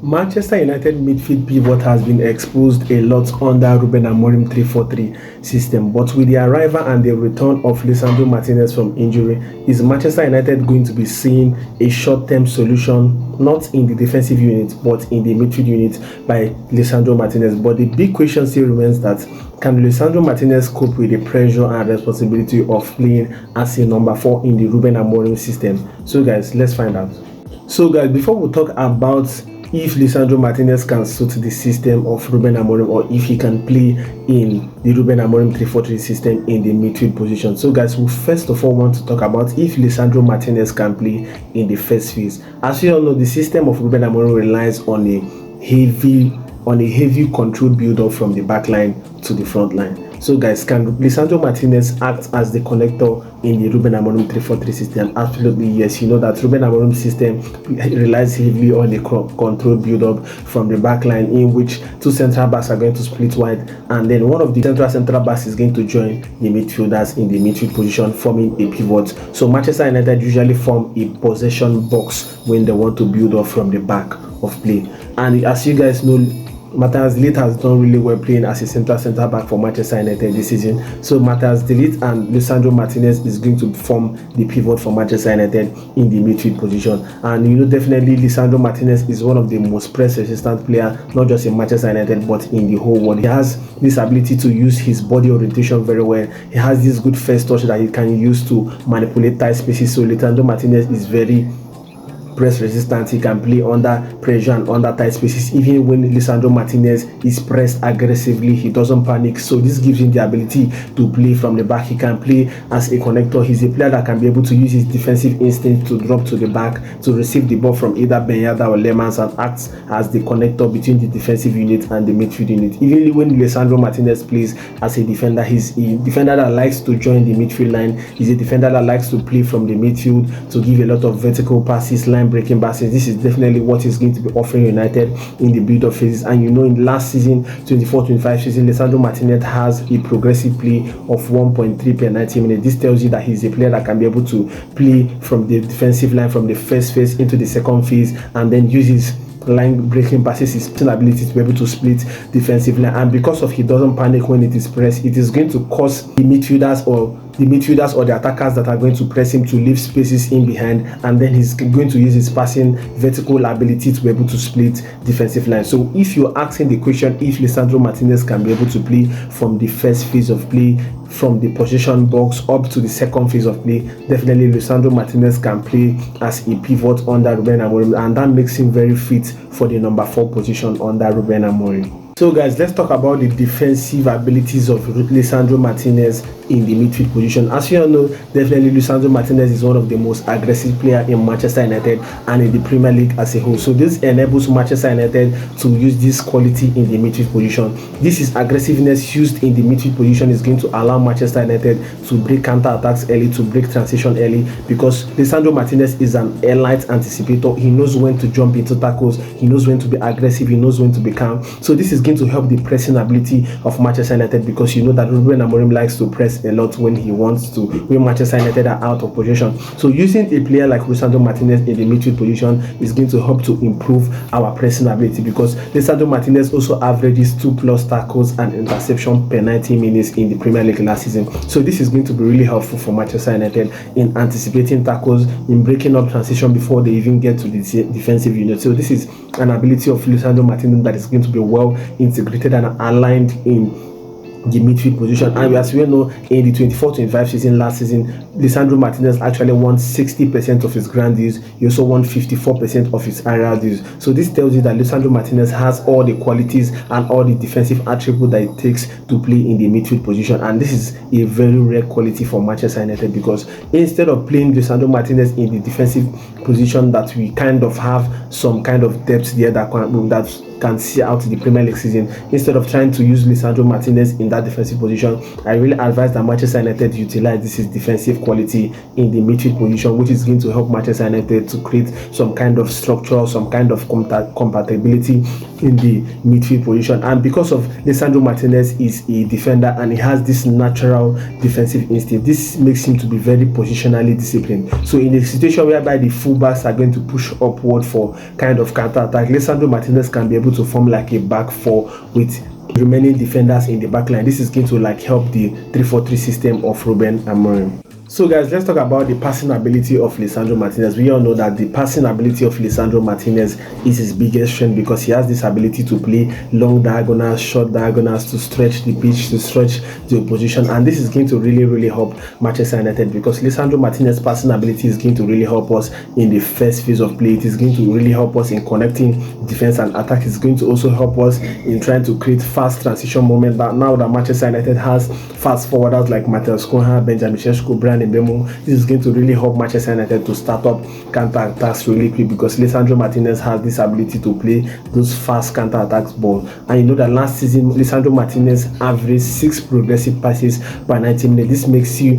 Manchester United midfield pivot has been exposed a lot under Ruben Amorim 3-4-3 system, but with the arrival and the return of Lisandro Martinez from injury, is Manchester United going to be seeing a short-term solution, not in the defensive unit, but in the midfield unit by Lisandro Martinez? But the big question still remains that can Lisandro Martinez cope with the pressure and responsibility of playing as a number 4 in the Ruben Amorim system? So guys, let's find out. So guys, before we talk about if Lisandro Martinez can suit the system of Ruben Amorim, or if he can play in the Ruben Amorim 3-4-3 system in the midfield position. So guys, we first of all want to talk about if Lisandro Martinez can play in the first phase. As you all know, the system of Ruben Amorim relies on a heavy controlled build-up from the back line to the front line. So guys, can Lisandro Martinez act as the connector in the Ruben Amorim 3-4-3 system? Absolutely yes. You know that Ruben Amorim system relies heavily on the controlled build-up from the back line, in which two central backs are going to split wide, and then one of the central backs is going to join the midfielders in the midfield position, forming a pivot. So Manchester United usually form a possession box when they want to build up from the back of play. And as you guys know, Matthias De Ligt has done really well playing as a central back for Manchester United this season. So Matthias De Ligt and Lisandro Martinez is going to form the pivot for Manchester United in the midfield position. And you know, definitely Lisandro Martinez is one of the most press-resistant players, not just in Manchester United but in the whole world. He has this ability to use his body orientation very well. He has this good first touch that he can use to manipulate tight spaces. So Lisandro Martinez is very press resistant. He can play under pressure and under tight spaces. Even when Lisandro Martinez is pressed aggressively, he doesn't panic. So this gives him the ability to play from the back. He can play as a connector. He's a player that can be able to use his defensive instinct to drop to the back, to receive the ball from either Ben Yedder or Lemans, and act as the connector between the defensive unit and the midfield unit. Even when Lisandro Martinez plays as a defender, he's a defender that likes to join the midfield line. He's a defender that likes to play from the midfield, to give a lot of vertical passes, line breaking passes. This is definitely what he's going to be offering United in the build-up phases. And you know, in last season, 24-25 season, Lisandro Martinez has a progressive play of 1.3 per 90 minutes. This tells you that he's a player that can be able to play from the defensive line from the first phase into the second phase, and then uses line breaking passes, his ability to be able to split defensive line. And because of he doesn't panic when it is pressed, it is going to cause the midfielders or the attackers that are going to press him to leave spaces in behind, and then he's going to use his passing vertical ability to be able to split defensive line. So if you're asking the question if Lisandro Martinez can be able to play from the first phase of play, from the position box up to the second phase of play, definitely Lisandro Martinez can play as a pivot under Ruben Amorim, and that makes him very fit for the number 4 position under Ruben Amorim. So guys, let's talk about the defensive abilities of Lisandro Martinez in the midfield position. As you all know, definitely Lisandro Martinez is one of the most aggressive players in Manchester United and in the Premier League as a whole. So this enables Manchester United to use this quality in the midfield position. This is aggressiveness used in the midfield position is going to allow Manchester United to break counter attacks early, to break transition early, because Lisandro Martinez is an elite anticipator. He knows when to jump into tackles, he knows when to be aggressive, he knows when to be calm. So this is going to help the pressing ability of Manchester United, because you know that Ruben Amorim likes to press a lot when he wants to, when Manchester United are out of possession. So using a player like Lisandro Martinez in the midfield position is going to help to improve our pressing ability, because Lisandro Martinez also averages 2+ tackles and interception per 90 minutes in the Premier League last season. So this is going to be really helpful for Manchester United in anticipating tackles, in breaking up transition before they even get to the defensive unit. So this is an ability of Lisandro Martinez that is going to be well integrated and aligned in the midfield position. And as we know, in the 24-25 season, last season, Lisandro Martinez actually won 60% of his grand deals. He also won 54% of his aerial deals. So this tells you that Lisandro Martinez has all the qualities and all the defensive attributes that it takes to play in the midfield position. And this is a very rare quality for Manchester United, because instead of playing Lisandro Martinez in the defensive position, that we kind of have some kind of depth there that can see out the Premier League season, instead of trying to use Lisandro Martinez in that that defensive position, I really advise that Manchester United utilize this defensive quality in the midfield position, which is going to help Manchester United to create some kind of structure, some kind of compatibility in the midfield position. And because of Lisandro Martinez is a defender and he has this natural defensive instinct, this makes him to be very positionally disciplined. So in a situation whereby the fullbacks are going to push upward for kind of counter attack, Lisandro Martinez can be able to form like a back four with remaining defenders in the back line. This is going to like help the 3-4-3 system of Ruben Amorim. So guys, let's talk about the passing ability of Lisandro Martinez. We all know that the passing ability of Lisandro Martinez is his biggest strength because he has this ability to play long diagonals, short diagonals, to stretch the pitch, to stretch the opposition, and this is going to really help Manchester United because Lisandro Martinez's passing ability is going to really help us in the first phase of play. It is going to really help us in connecting defense and attack. It's going to also help us in trying to create fast transition moment. That now that Manchester United has fast forwarders like Matheus Cunha, Benjamin Sesko, Brian Mbeumo, this is going to really help Manchester United to start up counter attacks really quick because Lisandro Martinez has this ability to play those fast counter attacks ball. And you know that last season Lisandro Martinez averaged 6 progressive passes per 90 minutes. This makes you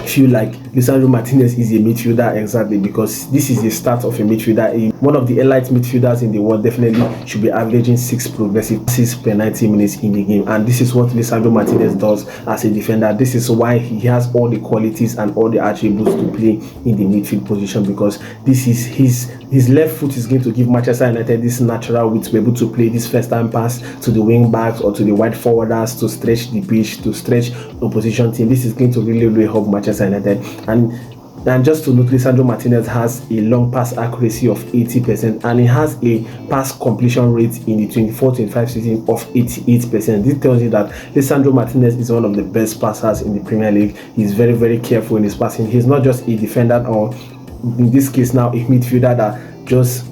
feel like Lisandro Martinez is a midfielder exactly because this is the start of a midfielder. One of the elite midfielders in the world definitely should be averaging 6 progressive passes per 90 minutes in the game, and this is what Lisandro Martinez does as a defender. This is why he has all the qualities and all the attributes to play in the midfield position because this is his left foot is going to give Manchester United this natural way to be able to play this first time pass to the wing backs or to the wide forwarders to stretch the pitch, to stretch opposition team. This is going to really help Manchester United. And just to note, Lisandro Martinez has a long pass accuracy of 80% and he has a pass completion rate in the 24-25 season of 88%. This tells you that Lisandro Martinez is one of the best passers in the Premier League. He's very careful in his passing. He's not just a defender or in this case now a midfielder that just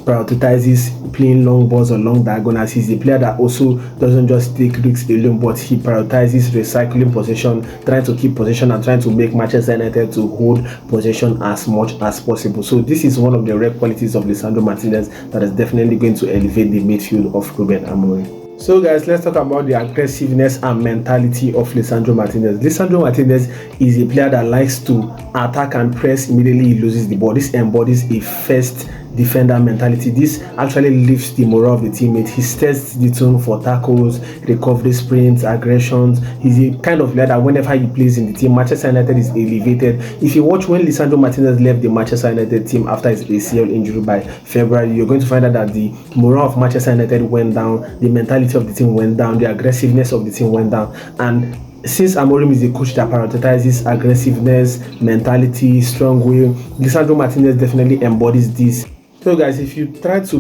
prioritizes playing long balls or long diagonals. He's a player that also doesn't just take risks alone, but he prioritizes recycling possession, trying to keep possession and trying to make Manchester United to hold possession as much as possible. So this is one of the rare qualities of Lisandro Martinez that is definitely going to elevate the midfield of Ruben Amorim. So guys, let's talk about the aggressiveness and mentality of Lisandro Martinez. Lisandro Martinez is a player that likes to attack and press immediately he loses the ball. This embodies a first defender mentality. This actually lifts the morale of the teammate. He sets the tone for tackles, recovery sprints, aggressions. He's a kind of player that whenever he plays in the team, Manchester United is elevated. If you watch when Lisandro Martinez left the Manchester United team after his ACL injury by February, you're going to find out that the morale of Manchester United went down, the mentality of the team went down, the aggressiveness of the team went down. And since Amorim is a coach that prioritizes aggressiveness, mentality, strong will, Lisandro Martinez definitely embodies this. So guys, if you try to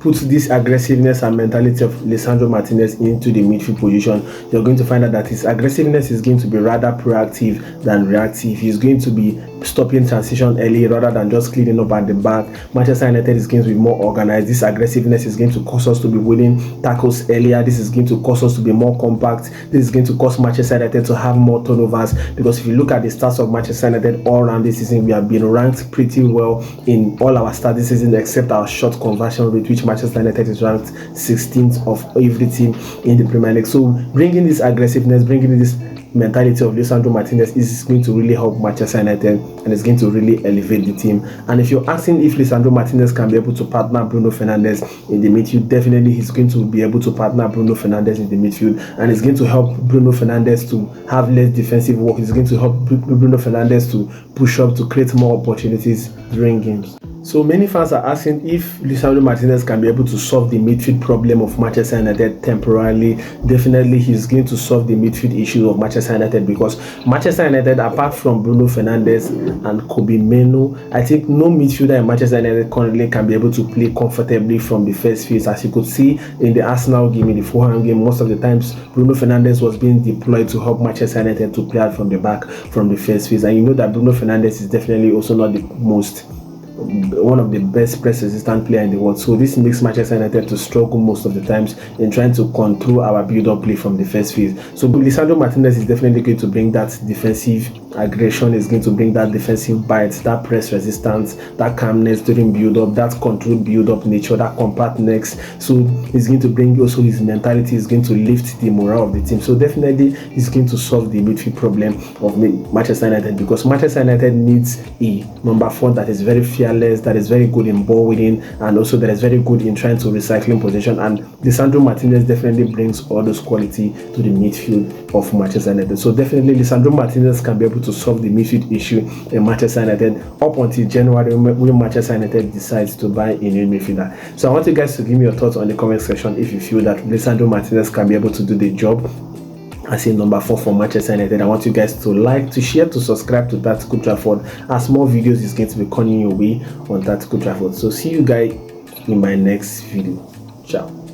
put this aggressiveness and mentality of Lisandro Martinez into the midfield position, you're going to find out that his aggressiveness is going to be rather proactive than reactive. He's going to be stopping transition early rather than just cleaning up at the back. Manchester United is going to be more organized. This aggressiveness is going to cause us to be winning tackles earlier. This is going to cause us to be more compact. This is going to cause Manchester United to have more turnovers, because if you look at the stats of Manchester United all around this season, we have been ranked pretty well in all our stats this season except our shot conversion rate, which Manchester United is ranked 16th of every team in the Premier League. So bringing this aggressiveness, bringing this mentality of Lisandro Martinez is going to really help Manchester United, and it's going to really elevate the team. And if you're asking if Lisandro Martinez can be able to partner Bruno Fernandes in the midfield, definitely he's going to be able to partner Bruno Fernandes in the midfield, and it's going to help Bruno Fernandes to have less defensive work. It's going to help Bruno Fernandes to push up, to create more opportunities during games. So many fans are asking if Lisandro Martinez can be able to solve the midfield problem of Manchester United temporarily. Definitely he's going to solve the midfield issue of Manchester United, because Manchester United, apart from Bruno Fernandes and Kobe Menu, I think no midfielder in Manchester United currently can be able to play comfortably from the first phase. As you could see in the Arsenal game, in the Fulham game, most of the times Bruno Fernandes was being deployed to help Manchester United to play out from the back from the first phase. And you know that Bruno Fernandes is definitely also not the one of the best press resistant player in the world. So this makes Manchester United to struggle most of the times in trying to control our build-up play from the first phase. So Lisandro Martinez is definitely going to bring that defensive aggression, is going to bring that defensive bite, that press resistance, that calmness during build-up, that controlled build-up nature, that compactness. So he's going to bring also his mentality, is going to lift the morale of the team. So definitely he's going to solve the midfield problem of Manchester United, because Manchester United needs a number 4 that is very fearless, that is very good in ball winning, and also that is very good in trying to recycling possession. And Lisandro Martinez definitely brings all those quality to the midfield of Manchester United. So definitely Lisandro Martinez can be able to solve the midfield issue in Manchester United up until January, when Manchester United decides to buy a new midfielder. So I want you guys to give me your thoughts on the comment section if you feel that Lisandro Martinez can be able to do the job as a number 4 for Manchester United. I want you guys to like, to share, to subscribe to Old Trafford, as more videos is going to be coming your way on Old Trafford. So see you guys in my next video. Ciao.